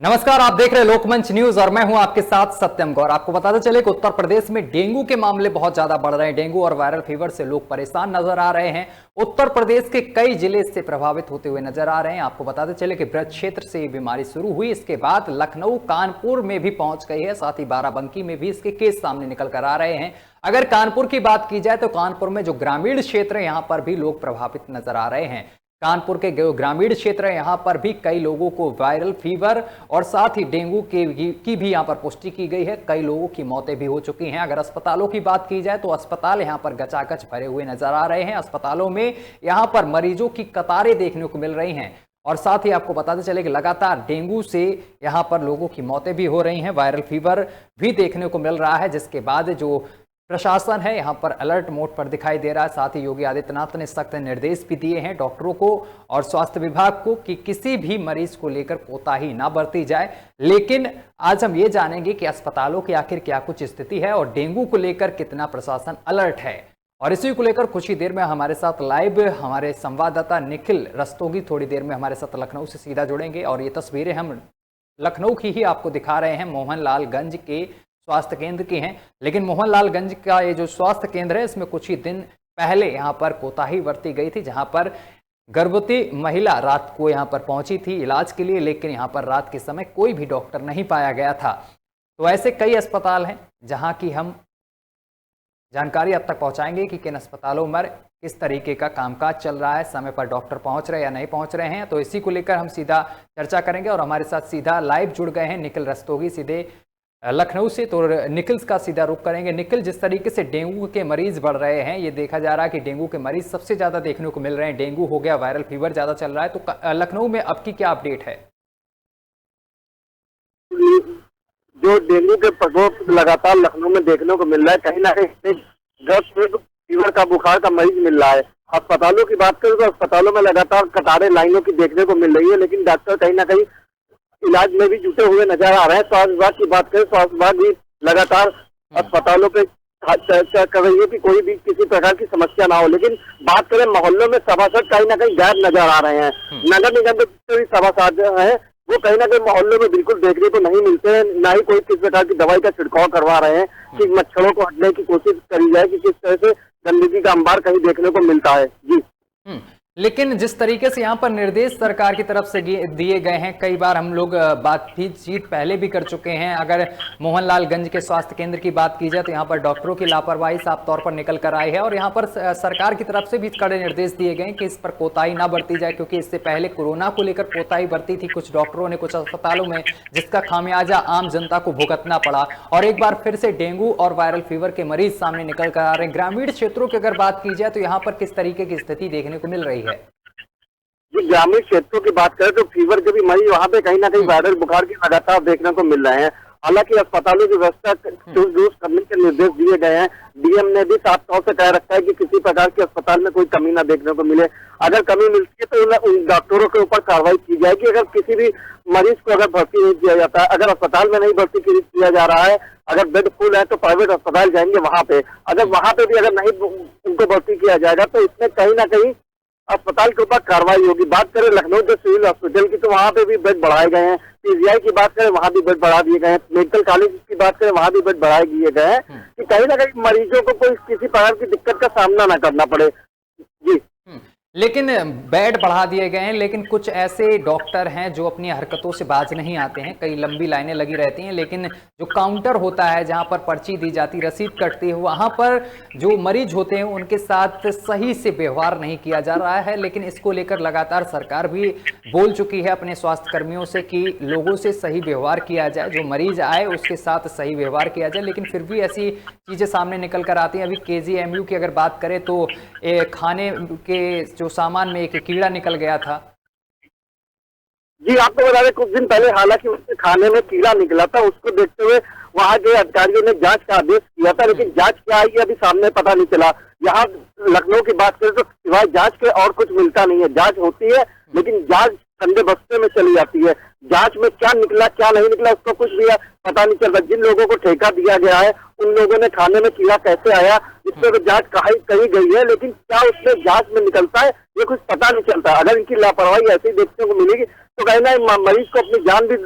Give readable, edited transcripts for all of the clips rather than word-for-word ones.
नमस्कार, आप देख रहे हैं लोकमंच न्यूज और मैं हूं आपके साथ सत्यम गौर। आपको बताते चले कि उत्तर प्रदेश में डेंगू के मामले बहुत ज्यादा बढ़ रहे हैं। डेंगू और वायरल फीवर से लोग परेशान नजर आ रहे हैं। उत्तर प्रदेश के कई जिले इससे प्रभावित होते हुए नजर आ रहे हैं। आपको बताते चले कि ब्रज क्षेत्र से ये बीमारी शुरू हुई, इसके बाद लखनऊ, कानपुर में भी पहुंच गई है, साथ ही बाराबंकी में भी इसके केस सामने निकल कर आ रहे हैं। अगर कानपुर की बात की जाए तो कानपुर में जो ग्रामीण क्षेत्र है यहां पर भी लोग प्रभावित नजर आ रहे हैं। कानपुर के ग्रामीण क्षेत्र है यहां पर भी कई लोगों को वायरल फीवर और साथ ही डेंगू की भी यहां पर पुष्टि की गई है। कई लोगों की मौतें भी हो चुकी हैं। अगर अस्पतालों की बात की जाए तो अस्पताल यहां पर गचागच भरे हुए नजर आ रहे हैं। अस्पतालों में यहां पर मरीजों की कतारें देखने को मिल रही हैं और साथ ही आपको बताते चले कि लगातार डेंगू से यहां पर लोगों की मौतें भी हो रही हैं। वायरल फीवर भी देखने को मिल रहा है, जिसके बाद जो प्रशासन है यहां पर अलर्ट मोड पर दिखाई दे रहा है। साथ ही योगी आदित्यनाथ ने सख्त निर्देश भी दिए हैं डॉक्टरों को और स्वास्थ्य विभाग को कि किसी भी मरीज को लेकर कोताही ना बरती जाए। लेकिन आज हम ये जानेंगे कि अस्पतालों की आखिर क्या कुछ स्थिति है और डेंगू को लेकर कितना प्रशासन अलर्ट है। और इसी को लेकर कुछ ही देर में हमारे साथ लाइव हमारे संवाददाता निखिल रस्तोगी थोड़ी देर में हमारे साथ लखनऊ से सीधा जुड़ेंगे और ये तस्वीरें हम लखनऊ की ही आपको दिखा रहे हैं। मोहनलालगंज के स्वास्थ्य केंद्र की हैं, लेकिन मोहनलालगंज का ये जो स्वास्थ्य केंद्र है इसमें कुछ ही दिन पहले यहां पर कोताही बरती गई थी, जहां पर गर्भवती महिला रात को यहां पर पहुंची थी इलाज के लिए, लेकिन यहां पर रात के समय कोई भी डॉक्टर नहीं पाया गया था। तो ऐसे कई अस्पताल हैं जहां की हम जानकारी अब तक पहुंचाएंगे कि किन अस्पतालों में किस तरीके का कामकाज चल रहा है, समय पर डॉक्टर पहुंच रहे हैं या नहीं पहुंच रहे हैं। तो इसी को लेकर हम सीधा चर्चा करेंगे और हमारे साथ सीधा लाइव जुड़ गए हैं निखिल रस्तोगी सीधे लखनऊ से। तो निखिल का सीधा रुख करेंगे। निखिल, जिस तरीके से डेंगू के मरीज बढ़ रहे हैं, ये देखा जा रहा है कि डेंगू के मरीज सबसे ज्यादा देखने को मिल रहे हैं। डेंगू हो गया, वायरल फीवर ज्यादा चल रहा है, तो लखनऊ में अब की क्या अपडेट है? जो डेंगू के प्रकोप लगातार लखनऊ में देखने को मिल रहा है, कहीं ना कहीं गर्भ फीवर का, बुखार का मरीज मिल रहा है। अस्पतालों की बात करें तो अस्पतालों में लगातार कतारें लाइनों की देखने को मिल रही है, लेकिन डॉक्टर कहीं ना कहीं इलाज में भी जुटे हुए नजर आ रहे हैं। स्वास्थ्य विभाग की बात करें, स्वास्थ्य विभाग भी लगातार अस्पतालों पे चर्चा कर रही है कि कोई भी किसी प्रकार की समस्या ना हो। लेकिन बात करें मोहल्लों में सभासद कहीं ना कहीं गायब नजर आ रहे हैं। नगर निगम के जितने भी सभासद हैं वो कहीं ना कहीं मोहल्लों में बिल्कुल देखने को नहीं मिलते हैं। ना ही कोई किस प्रकार की दवाई का छिड़काव करवा रहे हैं कि मच्छरों को हटने की कोशिश करी जाए कि किस तरह से गंदगी का अंबार कहीं देखने को मिलता है। जी, लेकिन जिस तरीके से यहाँ पर निर्देश सरकार की तरफ से दिए गए हैं, कई बार हम लोग बातचीत पहले भी कर चुके हैं। अगर मोहनलालगंज के स्वास्थ्य केंद्र की बात की जाए तो यहाँ पर डॉक्टरों की लापरवाही साफ तौर पर निकल कर आई है और यहाँ पर सरकार की तरफ से भी कड़े निर्देश दिए गए कि इस पर कोताही ना बरती जाए, क्योंकि इससे पहले कोरोना को लेकर कोताही बरती थी कुछ डॉक्टरों ने कुछ अस्पतालों में, जिसका खामियाजा आम जनता को भुगतना पड़ा। और एक बार फिर से डेंगू और वायरल फीवर के मरीज सामने निकल कर आ रहे हैं। ग्रामीण क्षेत्रों की अगर बात की जाए तो यहाँ पर किस तरीके की स्थिति देखने को मिल रही है? जो ग्रामीण क्षेत्रों की बात करें तो फीवर के भी मरीज वहाँ पे कहीं ना कहीं वायरल बुखार की लगातार देखने को मिल रहे हैं। हालांकि अस्पतालों की व्यवस्था दुरुस्त करने के निर्देश दिए गए हैं। डीएम ने भी साफ तौर से कह रखा है कि किसी प्रकार के अस्पताल में कोई कमी ना देखने को मिले। अगर कमी मिलती है तो उन डॉक्टरों के ऊपर कार्रवाई की जाएगी। अगर किसी भी मरीज को अगर भर्ती नहीं किया जाता है, अगर अस्पताल में नहीं भर्ती किया जा रहा है, अगर बेड फुल है तो प्राइवेट अस्पताल जाएंगे वहां पे। अगर वहां पे भी अगर नहीं उनको भर्ती किया जाएगा तो इसमें कहीं ना कहीं अस्पताल के ऊपर कार्रवाई होगी। बात करें लखनऊ के सिविल हॉस्पिटल की तो वहां पे भी बेड बढ़ाए गए हैं। पीजीआई की बात करें वहां भी बेड बढ़ा दिए गए हैं। मेडिकल कॉलेज की बात करें वहां भी बेड बढ़ाए दिए गए हैं कि कहीं ना कहीं मरीजों को कोई किसी प्रकार की दिक्कत का सामना ना करना पड़े। जी, लेकिन बेड बढ़ा दिए गए हैं, लेकिन कुछ ऐसे डॉक्टर हैं जो अपनी हरकतों से बाज नहीं आते हैं। कई लंबी लाइनें लगी रहती हैं, लेकिन जो काउंटर होता है जहां पर पर्ची दी जाती, रसीद कटती है, वहां पर जो मरीज होते हैं उनके साथ सही से व्यवहार नहीं किया जा रहा है। लेकिन इसको लेकर लगातार सरकार भी बोल चुकी है अपने स्वास्थ्य कर्मियों से कि लोगों से सही व्यवहार किया जाए, जो मरीज आए उसके साथ सही व्यवहार किया जाए। लेकिन फिर भी ऐसी चीजें सामने निकल कर आती हैं। अभी केजीएमयू की अगर बात करें तो खाने के जो सामान में एक कीड़ा निकल गया था। जी, आपको बता दें कुछ दिन पहले हालांकि उसके खाने में कीड़ा निकला था। उसको देखते हुए वहां के अधिकारियों ने जांच का आदेश किया था, लेकिन जांच क्या आई अभी सामने पता नहीं चला। यहाँ लखनऊ की बात करें तो सिवाय जांच के और कुछ मिलता नहीं है। जांच होती है लेकिन जांच कंधे बस्ते में चली जाती है। जांच में क्या निकला क्या नहीं निकला उसको कुछ भी पता नहीं चल रहा। जिन लोगों को ठेका दिया गया है उन लोगों ने खाने में कीड़ा कैसे आया इस पर तो जांच कही गई है, लेकिन क्या उसमें जांच में निकलता है ये कुछ पता नहीं चलता। अगर इनकी लापरवाही ऐसे ही देखने को मिलेगी तो कहीं ना मरीज को अपनी जान भी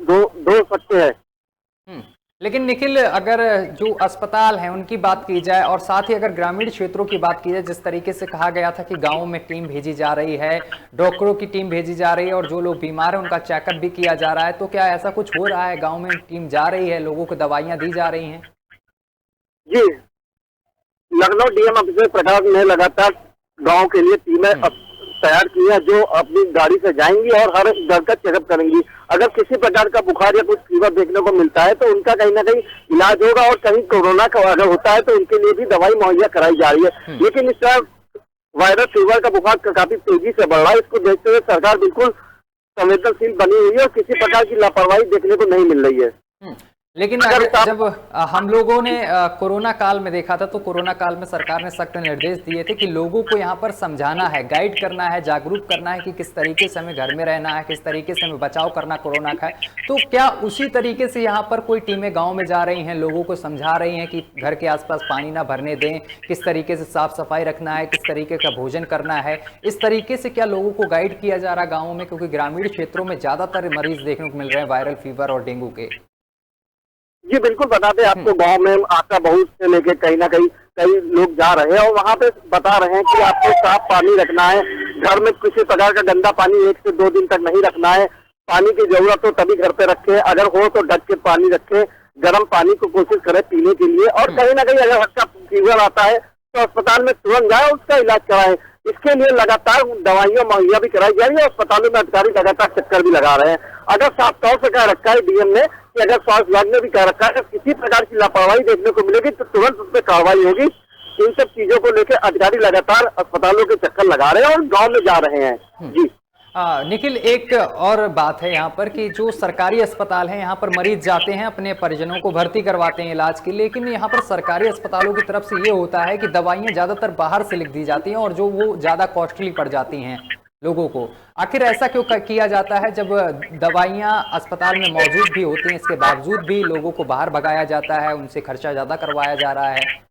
दो सकते हैं। लेकिन निखिल, अगर जो अस्पताल हैं उनकी बात की जाए और साथ ही अगर ग्रामीण क्षेत्रों की बात की जाए, जिस तरीके से कहा गया था कि गाँव में टीम भेजी जा रही है, डॉक्टरों की टीम भेजी जा रही है और जो लोग बीमार हैं उनका चेकअप भी किया जा रहा है, तो क्या ऐसा कुछ हो रहा है? गाँव में टीम जा रही है, लोगों को दवाइयाँ दी जा रही हैं? जी, लखनऊ डीएम ऑफिसर प्रकाश ने लगातार गांव के लिए टीमें तैयार की है, जो अपनी गाड़ी से जाएंगी और हर घर का चेकअप करेंगी। अगर किसी प्रकार का बुखार या कुछ फीवर देखने को मिलता है तो उनका कहीं ना कहीं इलाज होगा, और कहीं कोरोना का अगर होता है तो उनके लिए भी दवाई मुहैया कराई जा रही है। लेकिन इस तरह वायरल फीवर का बुखार काफी तेजी से बढ़ रहा है। इसको देखते हुए सरकार बिल्कुल संवेदनशील बनी हुई है और किसी प्रकार की लापरवाही देखने को नहीं मिल रही है। लेकिन जब हम लोगों ने कोरोना काल में देखा था, तो कोरोना काल में सरकार ने सख्त निर्देश दिए थे कि लोगों को यहाँ पर समझाना है, गाइड करना है, जागरूक करना है कि किस तरीके से हमें घर में रहना है, किस तरीके से हमें बचाव करना कोरोना का है। तो क्या उसी तरीके से यहाँ पर कोई टीमें गाँव में जा रही हैं, लोगों को समझा रही हैं कि घर के आसपास पानी ना भरने दें, किस तरीके से साफ सफाई रखना है, किस तरीके का भोजन करना है? इस तरीके से क्या लोगों को गाइड किया जा रहा है गाँवों में? क्योंकि ग्रामीण क्षेत्रों में ज्यादातर मरीज देखने को मिल रहे हैं वायरल फीवर और डेंगू के। जी बिल्कुल, बता दें आपको, गांव में आशा बहू से लेके कहीं ना कहीं कई लोग जा रहे हैं और वहां पे बता रहे हैं कि आपको साफ पानी रखना है, घर में किसी प्रकार का गंदा पानी 1 से 2 दिन तक नहीं रखना है, पानी की जरूरत हो तभी घर पे रखे, अगर हो तो ढक के पानी रखे, गर्म पानी को कोशिश करें पीने के लिए, और कहीं ना कहीं अगर हल्का फीवर आता है तो अस्पताल में तुरंत जाए, उसका इलाज कराएं। इसके लिए लगातार दवाइयां मुहैया भी कराई जा रही है और अस्पतालों में अधिकारी लगातार चक्कर भी लगा रहे हैं। अगर साफ तौर से कह रखा है डीएम ने कि अगर स्वास्थ्य विभाग ने भी कह रखा है कि किसी प्रकार की लापरवाही देखने को मिलेगी तो तुरंत उस पर कार्रवाई होगी। इन सब चीजों को लेकर अधिकारी लगातार अस्पतालों के चक्कर लगा रहे हैं और गांव में जा रहे हैं। जी निखिल, एक और बात है यहाँ पर कि जो सरकारी अस्पताल है, यहाँ पर मरीज जाते हैं, अपने परिजनों को भर्ती करवाते हैं इलाज के लिए, लेकिन यहाँ पर सरकारी अस्पतालों की तरफ से ये होता है कि दवाइयाँ ज्यादातर बाहर से लिख दी जाती हैं और जो वो ज्यादा कॉस्टली पड़ जाती हैं लोगों को। आखिर ऐसा क्यों किया जाता है जब दवाइयाँ अस्पताल में मौजूद भी होती हैं, इसके बावजूद भी लोगों को बाहर भगाया जाता है, उनसे खर्चा ज्यादा करवाया जा रहा है?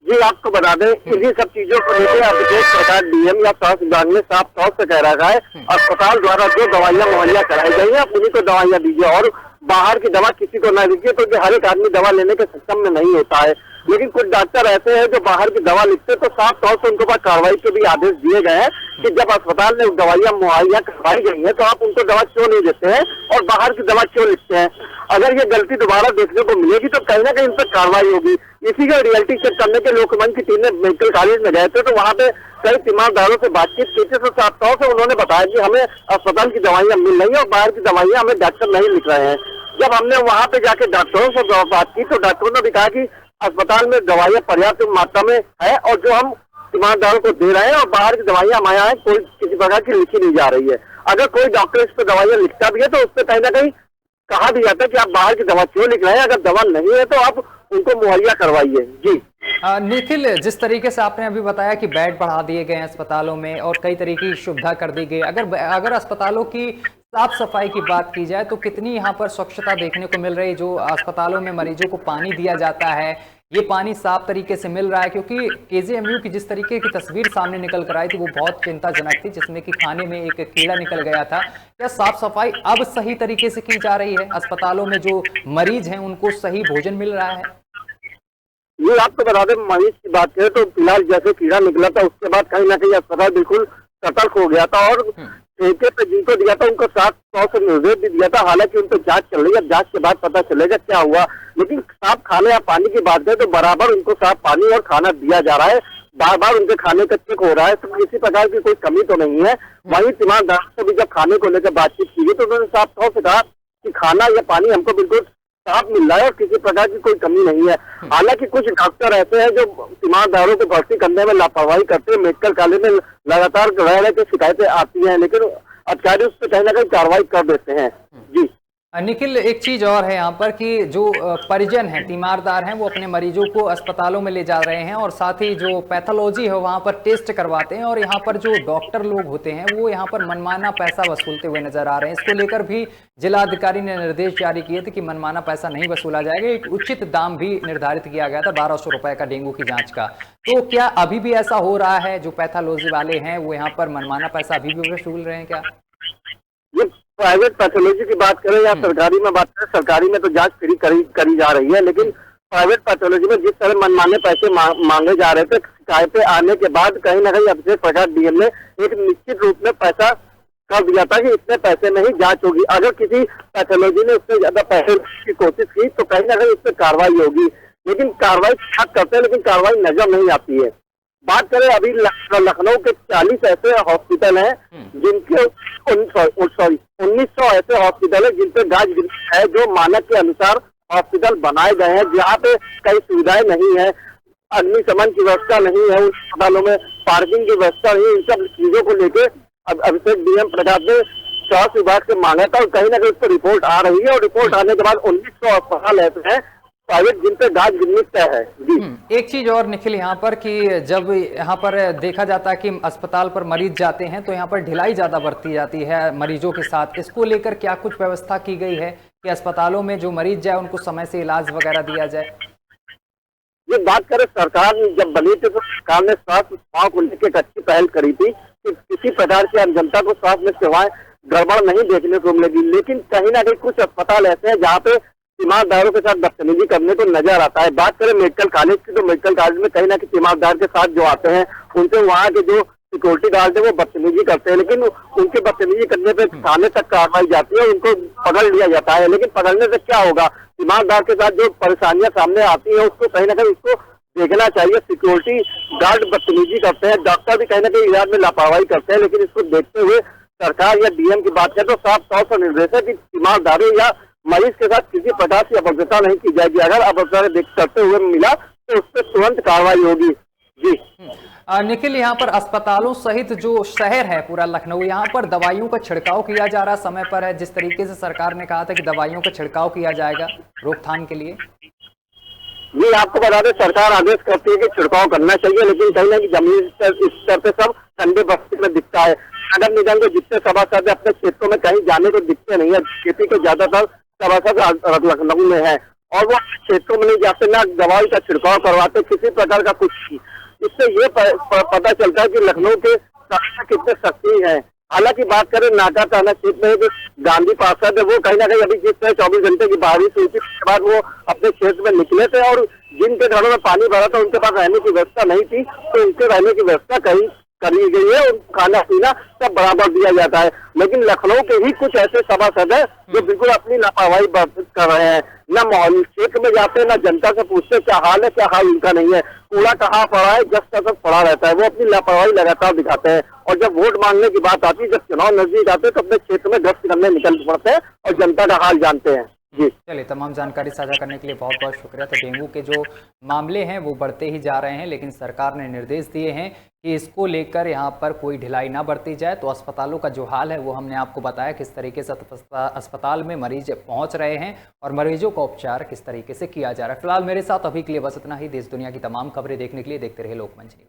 जी आपको बता दें, इन्हीं सब चीजों को लेकर अभिषेक सरकार डीएम या स्वास्थ्य विभाग ने साफ तौर से कह रखा है अस्पताल द्वारा जो दवाइयां मुहैया कराई गई है उन्हीं को दवाइयां दीजिए और बाहर की दवा किसी को ना दीजिए, तो हर एक आदमी दवा लेने के सक्षम में नहीं होता है। लेकिन कुछ डॉक्टर ऐसे हैं जो बाहर की दवा लिखते तो साफ तौर से उनको पास कार्रवाई के भी आदेश दिए गए हैं कि जब अस्पताल में दवाइयां मुहैया करवाई गई है तो आप उनको दवा क्यों नहीं देते हैं और बाहर की दवा क्यों लिखते हैं। अगर ये गलती दोबारा देखने को मिलेगी तो कहीं ना कहीं इन पर कार्रवाई होगी। इसी का रियलिटी चेक करने के लोकमंच की टीम ने मेडिकल कॉलेज में गए थे तो वहां पे कई तीमारदारों से बातचीत की थी, तो साफ तौर से उन्होंने बताया कि हमें अस्पताल की दवाइयां मिल रही है और बाहर की दवाइयां हमें डॉक्टर नहीं लिख रहे हैं। जब हमने वहां पे जाके डॉक्टरों से बात की तो डॉक्टरों ने भी कहा कि अस्पताल में दवाइयां पर्याप्त मात्रा में है और जो हम तीमारदारों को दे रहे हैं और बाहर की दवाइयां हमारे यहाँ कोई किसी प्रकार की लिखी नहीं जा रही है। अगर कोई डॉक्टर इस पर दवाइयां लिखता भी है तो उस पर कहीं ना कहीं कहा भी जाता है कि आप बाहर की दवा क्यों लिख रहे हैं, अगर दवा नहीं है तो आप उनको मुहैया करवाइए। जी निखिल, जिस तरीके से आपने अभी बताया कि बेड बढ़ा दिए गए हैं अस्पतालों में और कई तरीके की सुविधा कर दी गई, अगर अस्पतालों की साफ सफाई की बात की जाए तो कितनी यहाँ पर स्वच्छता देखने को मिल रही है? जो अस्पतालों में मरीजों को पानी दिया जाता है, ये पानी साफ तरीके से मिल रहा है? क्योंकि केजीएमयू की जिस तरीके की तस्वीर सामने निकल कर आई थी वो बहुत चिंताजनक थी, जिसमें कि खाने में एक कीड़ा निकल गया था। क्या साफ सफाई अब सही तरीके से की जा रही है? अस्पतालों में जो मरीज हैं उनको सही भोजन मिल रहा है? ये आपको बता दें, मरीज की बात करें तो फिलहाल जैसे कीड़ा निकला था उसके बाद कहीं ना कहीं अस्पताल बिल्कुल सतर्क हो गया था और ठेके पे जिनको दिया था उनको 700 से निर्देश भी दिया था। हालांकि उन पर जांच चल रही है, जांच के बाद पता चलेगा क्या हुआ। लेकिन साफ खाने या पानी की बात करें तो बराबर उनको साफ पानी और खाना दिया जा रहा है, बार बार उनके खाने का चेक हो रहा है, तो किसी प्रकार की कोई कमी तो नहीं है। वहीं तीमारदार से भी जब खाने को लेकर बातचीत की गई तो उन्होंने साफ तौर से कहा कि खाना या पानी हमको बिल्कुल साफ मिल रहा है और किसी प्रकार की कोई कमी नहीं है। हालांकि कुछ डॉक्टर ऐसे हैं जो तीमारदारों को भर्ती करने में लापरवाही करते हैं, मेडिकल कॉलेज में लगातार रह के शिकायतें आती हैं, लेकिन अधिकारी उस पर कहीं ना कहीं कार्रवाई कर देते हैं। जी निखिल, एक चीज और है यहाँ पर कि जो परिजन हैं, तीमारदार हैं, वो अपने मरीजों को अस्पतालों में ले जा रहे हैं और साथ ही जो पैथोलॉजी है वहाँ पर टेस्ट करवाते हैं और यहाँ पर जो डॉक्टर लोग होते हैं वो यहाँ पर मनमाना पैसा वसूलते हुए नजर आ रहे हैं। इसको लेकर भी जिलाधिकारी ने निर्देश जारी किए थे कि मनमाना पैसा नहीं वसूला जाएगा। एक उचित दाम भी निर्धारित किया गया था 1200 रुपए का डेंगू की जाँच का। तो क्या अभी भी ऐसा हो रहा है? जो पैथोलॉजी वाले हैं वो यहाँ पर मनमाना पैसा अभी भी वसूल रहे हैं क्या? ये प्राइवेट पैथोलॉजी की बात करें या सरकारी में बात करें, सरकारी में तो जांच फ्री करी जा रही है, लेकिन प्राइवेट पैथोलॉजी में जिस तरह मनमाने पैसे मांगे जा रहे थे, शिकायतें आने के बाद कहीं ना कहीं अभिषेक प्रकाश डीएम ने एक निश्चित रूप में पैसा कर दिया था कि इतने पैसे में ही जांच होगी। अगर किसी पैथोलॉजी ने उससे ज्यादा पैसे की कोशिश की तो कहीं ना कहीं उस पर कार्रवाई होगी, लेकिन कार्रवाई शक करते हैं, लेकिन कार्रवाई नजर नहीं आती है। बात करें अभी लखनऊ के 40 ऐसे हॉस्पिटल हैं जिनके 1900 ऐसे हॉस्पिटल है जिन पे गाज है, जो मानक के अनुसार हॉस्पिटल बनाए गए हैं, जहाँ पे कई सुविधाएं नहीं है, अग्निशमन की व्यवस्था नहीं है, उन अस्पतालों में पार्किंग की व्यवस्था नहीं, इन सब चीजों को लेके अभिषेक डीएम प्रकाश ने स्वास्थ्य विभाग से मांगा था और कहीं ना कहीं उस पर रिपोर्ट आ रही है और रिपोर्ट आने के बाद 1900 अस्पताल ऐसे हैं प्राइवेट जिन पे गाज गिरनी तय है। जी एक चीज और निखिल यहाँ पर कि जब यहाँ पर देखा जाता है कि अस्पताल पर मरीज जाते हैं तो यहाँ पर ढिलाई ज्यादा बरती जाती है मरीजों के साथ, इसको लेकर क्या कुछ व्यवस्था की गई है कि अस्पतालों में जो मरीज जाए उनको समय से इलाज वगैरह दिया जाए? ये बात करें, सरकार जब बनी थी तो सरकार ने स्वास्थ्य सेवाओं को लेकर एक अच्छी पहल करी थी कि किसी प्रकार की आम जनता को स्वास्थ्य में सेवाएं गड़बड़ नहीं देखने को मिलेगी, लेकिन कहीं ना कहीं कुछ अस्पताल ऐसे हैं जहाँ पे ईमानदारों के साथ बदतमीजी करने को नजर आता है। बात करें मेडिकल कॉलेज की तो मेडिकल कॉलेज में कहीं ना कहीं ईमानदार के साथ जो आते हैं उनसे वहाँ के जो सिक्योरिटी गार्ड है वो बदतमीजी करते हैं, लेकिन उनके बदतमीजी करने पे थाने तक कार्रवाई जाती है, उनको पकड़ लिया जाता है, लेकिन पकड़ने से क्या होगा? ईमानदार के साथ जो परेशानियां सामने आती है उसको कहीं ना कहीं उसको देखना चाहिए। सिक्योरिटी गार्ड बदतमीजी करते हैं, डॉक्टर भी कहीं ना कहीं इलाज में लापरवाही करते हैं, लेकिन इसको देखते हुए सरकार या डीएम की बात करें तो साफ तौर पर निर्देश है कि ईमानदारी या मरीज के साथ किसी प्रकार की अपवित्रता नहीं की जाएगी। अगर अपवित्रता करते हुए मिला तो उस पर तुरंत कार्रवाई होगी। जी निखिल, यहाँ पर अस्पतालों सहित जो शहर है पूरा लखनऊ, यहाँ पर दवाइयों का छिड़काव किया जा रहा समय पर है, जिस तरीके से सरकार ने कहा था कि दवाइयों का छिड़काव किया जाएगा रोकथाम के लिए? ये आपको बता दें, सरकार आदेश करती है कि छिड़काव करना चाहिए, लेकिन कहीं ना कहीं जमीन स्तर पे सब ठंडे बस्ती में दिखता है। नगर निगम के जितने सभासद अपने क्षेत्रों में कहीं जाने को दिखते नहीं है, खेती के ज्यादातर सभासद लखनऊ में है और वो क्षेत्रों में नहीं जाते, ना दवाई का छिड़काव करवाते, किसी प्रकार का कुछ। इससे ये पता चलता है कि लखनऊ के शासन कितने सक्रिय हैं। हालांकि बात करें नाका थाना क्षेत्र में जो गांधी पार्षद है वो कहीं ना कहीं अभी जिस तरह 24 घंटे की बारिश हुई थी उसके बाद वो अपने क्षेत्र में निकले थे और जिनके घरों में पानी भरा था उनके पास रहने की व्यवस्था नहीं थी, तो उनके रहने की व्यवस्था कहीं करी गई है, उनको खाना पीना सब बराबर दिया जाता है। लेकिन लखनऊ के ही कुछ ऐसे सभासद है जो बिल्कुल अपनी लापरवाही कर रहे हैं, न मोहल्ले क्षेत्र में जाते, न जनता से पूछते क्या हाल है, क्या हाल उनका नहीं है, कूड़ा कहाँ पड़ा है, जब तक पड़ा रहता है। वो अपनी लापरवाही लगातार दिखाते हैं और जब वोट मांगने की बात आती है, जब चुनाव नजदीक आते हैं तो अपने क्षेत्र में गश्त करने निकल पड़ते हैं और जनता का हाल जानते हैं। जी चलिए, तमाम जानकारी साझा करने के लिए बहुत बहुत शुक्रिया। तो डेंगू के जो मामले हैं वो बढ़ते ही जा रहे हैं, लेकिन सरकार ने निर्देश दिए हैं कि इसको लेकर यहाँ पर कोई ढिलाई ना बरती जाए। तो अस्पतालों का जो हाल है वो हमने आपको बताया, किस तरीके से अस्पताल में मरीज पहुँच रहे हैं और मरीजों का उपचार किस तरीके से किया जा रहा है। फिलहाल मेरे साथ अभी के लिए बस इतना ही। देश दुनिया की तमाम खबरें देखने के लिए देखते रहे लोकमंच न्यूज़।